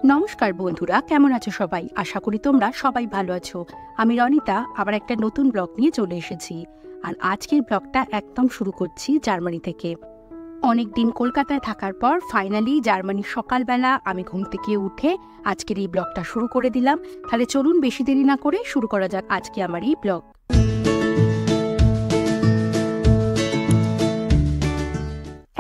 নমস্কার বন্ধুরা, কেমন আছো সবাই? আশা করি তোমরা সবাই ভালো আছো। আমি রনিতা আবার একটা নতুন ব্লগ নিয়ে চলে এসেছি। আর আজকের ব্লগটা একদম শুরু করছি জার্মানি থেকে। অনেক দিন কলকাতায় থাকার পর ফাইনালি জার্মানির সকালবেলা আমি ঘুম থেকে উঠে আজকের এই ব্লগটা শুরু করে দিলাম। তাহলে চলুন বেশি দেরি না করে শুরু করা যাক আজকে আমার এই ব্লগ।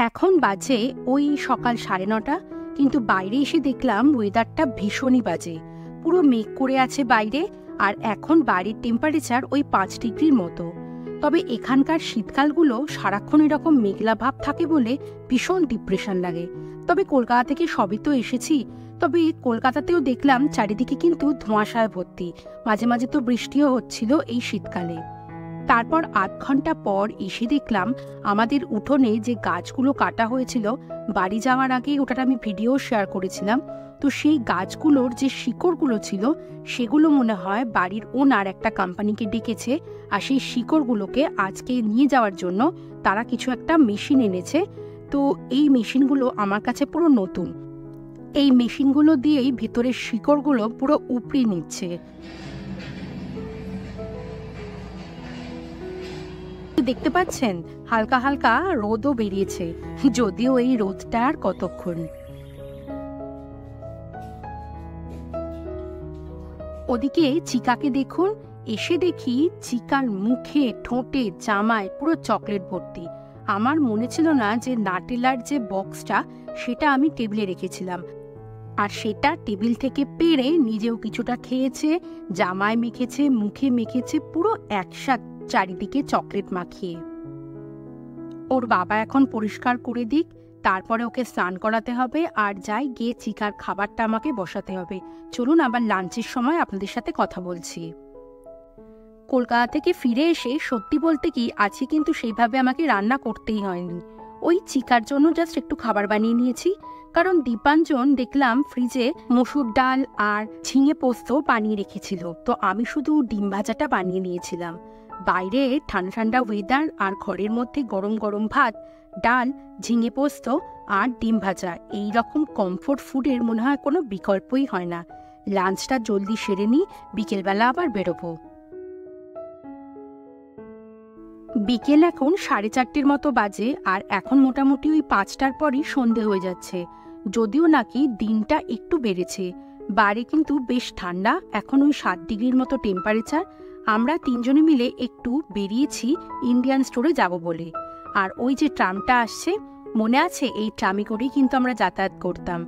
এখন বাজে ওই সকাল 9:30, কিন্তু বাইরে এসে দেখলাম ওয়েদারটা ভীষণই বাজে। পুরো মেঘ করে আছে বাইরে, আর এখন বাইরের টেম্পারেচার ওই 5 ডিগ্রির মতো। তবে এখানকার শীতকালগুলো সারাক্ষণ এরকম মেঘলা ভাব থাকে বলে ভীষণ ডিপ্রেশন লাগে। তবে কলকাতা থেকে সবই তো এসেছি, তবে কলকাতাতেও দেখলাম চারিদিকে কিন্তু ধোঁয়াশায় ভর্তি। মাঝে মাঝে তো বৃষ্টিও হচ্ছিল এই শীতকালে। তারপর আধ ঘন্টা পর এসে দেখলাম আমাদের উঠোনে যে গাছগুলো কাটা হয়েছিল, বাড়ি যাওয়ার আগে ওটার আমি ভিডিও শেয়ার করেছিলাম। তো সেই গাছগুলোর যে শিকড়গুলো ছিল সেগুলো মনে হয় বাড়ির ওনার একটা কোম্পানিকে ডেকেছে, আর সেই শিকড়গুলোকে আজকে নিয়ে যাওয়ার জন্য তারা কিছু একটা মেশিন এনেছে। তো এই মেশিনগুলো আমার কাছে পুরো নতুন। এই মেশিনগুলো দিয়েই ভেতরের শিকড়গুলো পুরো উপড়ে নিচ্ছে। দেখতে পাচ্ছেন হালকা হালকা রোদও বেরিয়েছে, যদিও এই রোদটা আর কতক্ষণ। ওদিকে চিকাকে দেখুন, এসে দেখি চিকার মুখে, ঠোঁটে, জামায় পুরো চকলেট ভর্তি। আমার মনে ছিল না যে নাটেলার যে বক্সটা সেটা আমি টেবিলে রেখেছিলাম, আর সেটা টেবিল থেকে পেড়ে নিজেও কিছুটা খেয়েছে, জামায় মেখেছে, মুখে মেখেছে, পুরো একসাথে চারিদিকে চকলেট মাখিয়ে। ওর বাবা এখন পরিষ্কার করে দিক, তারপরে ওকে স্নান করাতে হবে, আর যাই গিয়ে চিকার খাবারটা আমাকে বসাতে হবে। চলুন আবার লাঞ্চের সময় আপনাদের সাথে কথা বলছি। কলকাতা থেকে ফিরে এসে সত্যি বলতে কি আজকে কিন্তু সেইভাবে আমাকে রান্না করতেই হয়নি। ওই চিকার জন্য জাস্ট একটু খাবার বানিয়ে নিয়েছি, কারণ দীপাঞ্জন দেখলাম ফ্রিজে মসুর ডাল আর ঝিঙে পোস্ত বানিয়ে রেখেছিল। তো আমি শুধু ডিম ভাজাটা বানিয়ে নিয়েছিলাম। বাইরে ঠান্ডা ঠান্ডা ওয়েদার, আর ঘরের মধ্যে গরম গরম ভাত, ডাল, ঝিঙে পোস্ত আর ডিম ভাজা, এই রকম কমফোর্ট ফুডের মনে হয় কোনো বিকল্পই হয় না। লাঞ্চটা জলদি সেরে নিই, বিকেলবেলা আবার বেরোবো। বিকেল এখন 4:30 মতো বাজে, আর এখন মোটামুটি ওই 5টার পরই সন্ধে হয়ে যাচ্ছে। যদিও নাকি দিনটা একটু বেড়েছে। বাইরে কিন্তু বেশ ঠান্ডা, এখন ওই 7 ডিগ্রির মতো টেম্পারেচার। আমরা 3 জনে মিলে একটু বেরিয়েছি ইন্ডিয়ান স্টোরে যাব বলে। আর ওই যে ট্রামটা আসছে, মনে আছে এই ট্রামে করেই কিন্তু আমরা যাতায়াত করতাম।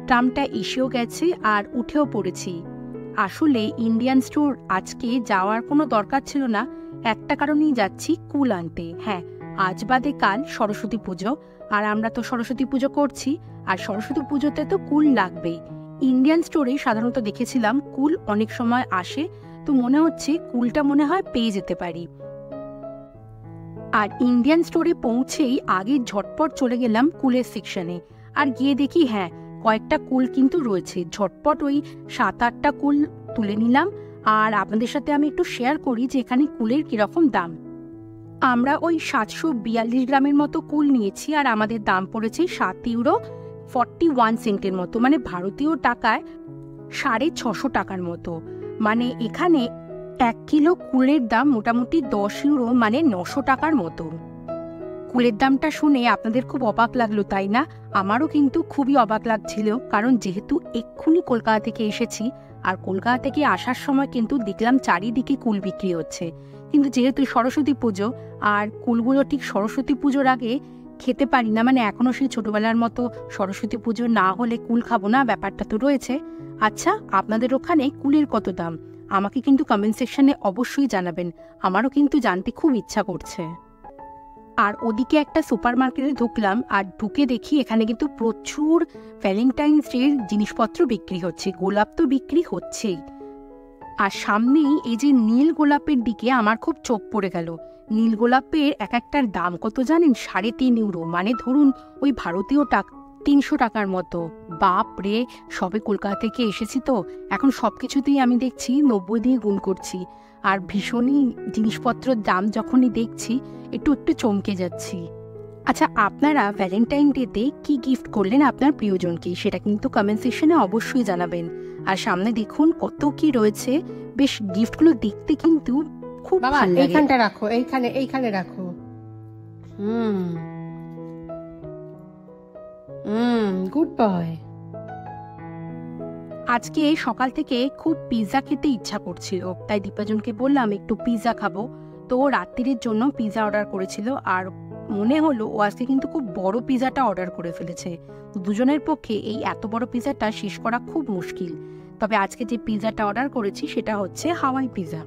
ট্রামটা এসেও গেছে আর উঠেও পড়েছি। আসলে ইন্ডিয়ান স্টোর আজকে যাওয়ার কোনো দরকার ছিল না, একটা কারণেই যাচ্ছি, কুল আনতে। হ্যাঁ, আজ বাদে কাল সরস্বতী পুজো, আর আমরা তো সরস্বতী পুজো করছি, আর সরস্বতী পুজোতে তো কুল লাগবেই। ইন্ডিয়ান স্টোরে সাধারণত দেখেছিলাম কুল অনেক সময় আসে, তো মনে হচ্ছে কুলটা মনে হয় পেয়ে যেতে পারি। আর ইন্ডিয়ান স্টোরে পৌঁছেই আগে ঝটপট চলে গেলাম কুলের সেকশনে, আর গিয়ে দেখি হ্যাঁ কয়েকটা কুল কিন্তু রয়েছে। ঝটপট ওই 7-8টা কুল তুলে নিলাম, আর আপনাদের সাথে আমি একটু শেয়ার করি যে এখানে কুলের কিরকম দাম। আমরা ওই 742 গ্রামের মতো কুল নিয়েছি, আর আমাদের দাম পড়েছে €7.41 মতো, মানে ভারতীয় টাকায় 650 টাকার মতো। মানে এখানে 1 কিলো কুলের দাম মোটামুটি €10, মানে 900 টাকার মতো। কুলের দামটা শুনে আপনাদের খুব অবাক লাগলো তাই না? আমারও কিন্তু খুবই অবাক লাগছিল, কারণ যেহেতু এক্ষুনি কলকাতা থেকে এসেছি, আর কলকাতা থেকে আসার সময় কিন্তু দেখলাম চারিদিকে কুল বিক্রি হচ্ছে। কিন্তু যেহেতু সরস্বতী পুজো, আর কুলগুলো ঠিক সরস্বতী পুজোর আগে খেতে পারি না, মানে এখনও সেই ছোটবেলার মতো সরস্বতী পুজো না হলে কুল খাবো না, ব্যাপারটা তো রয়েছে। আচ্ছা, আপনাদের ওখানে কুলের কত দাম আমাকে কিন্তু কমেন্ট সেকশনে অবশ্যই জানাবেন, আমারও কিন্তু জানতে খুব ইচ্ছা করছে। আর ওদিকে একটা সুপার মার্কেটে ঢুকলাম, আর ঢুকে দেখি এখানে কিন্তু প্রচুর ভ্যালেন্টাইন্স ডের জিনিসপত্র বিক্রি হচ্ছে। গোলাপ তো বিক্রি হচ্ছেই, আর সামনেই এই যে নীল গোলাপের দিকে আমার খুব চোখ পড়ে গেল। নীল গোলাপের এক একটার দাম কত জানেন? €3.5, মানে ধরুন ওই ভারতীয় 300 টাকার মতো। বাপ রে, সবে কলকাতা থেকে এসেছি তো এখন সব কিছুতেই আমি দেখছি 90 দিয়ে গুণ করছি। আর ভীষণই জিনিসপত্রের দাম যখনই দেখছি একটু একটু চমকে যাচ্ছি। আচ্ছা, আপনারা ভ্যালেন্টাইন ডেতে কি গিফট করলেন আপনার প্রিয়জনকে সেটা কিন্তু কমেন্ট সেকশনে অবশ্যই জানাবেন। আর সামনে দেখুন কত কি রয়েছে, বেশ গিফটগুলো দেখতে কিন্তু খুব ভালো লাগে। এইখানটা রাখো, এইখানে রাখো। Good boy. আজকে সকাল থেকে খুব পিৎজা খেতে ইচ্ছা করছিল, তাই দীপাজনকে বললাম একটু পিৎজা খাবো। তো ও রাত্রির জন্য পিৎজা অর্ডার করেছিল, আর মনে হলো ও আজকে কিন্তু খুব বড় পিৎজাটা অর্ডার করে ফেলেছে। দুজনের পক্ষে এই এত বড় পিৎজাটা শেষ করা খুব মুশকিল। তবে আজকে যে পিৎজাটা অর্ডার করেছি সেটা হচ্ছে হাওয়াই পিৎজা।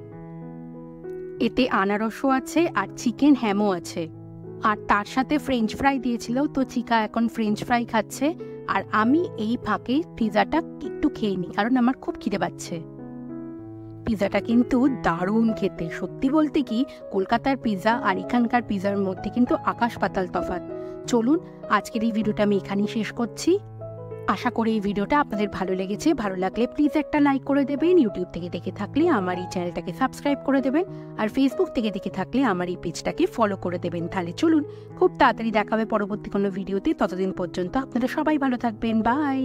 এতে আনারসও আছে আর চিকেন হ্যামও আছে, আর তার সাথে ফ্রেঞ্চ ফ্রাই দিয়েছিল। তো চিকা এখন ফ্রেঞ্চ ফ্রাই খাচ্ছে, আর আমি এই ফাঁকে পিৎজাটা একটু খেয়ে নিই কারণ আমার খুব খিদে পাচ্ছে। পিৎজাটা কিন্তু দারুণ খেতে। সত্যি বলতে কি, কলকাতার পিৎজা আর এখানকার পিৎজার মধ্যে কিন্তু আকাশ পাতাল তফাৎ। চলুন, আজকের এই ভিডিওটা আমি এখানেই শেষ করছি। আশা করি এই ভিডিওটা আপনাদের ভালো লেগেছে। ভালো লাগলে প্লিজ একটা লাইক করে দেবেন। ইউটিউব থেকে দেখে থাকলে আমার এই চ্যানেলটাকে সাবস্ক্রাইব করে দেবেন, আর ফেসবুক থেকে দেখে থাকলে আমার এই পেজটাকে ফলো করে দেবেন। তাহলে চলুন, খুব তাড়াতাড়ি দেখা হবে পরবর্তী কোনো ভিডিওতে। ততদিন পর্যন্ত আপনারা সবাই ভালো থাকবেন। বাই।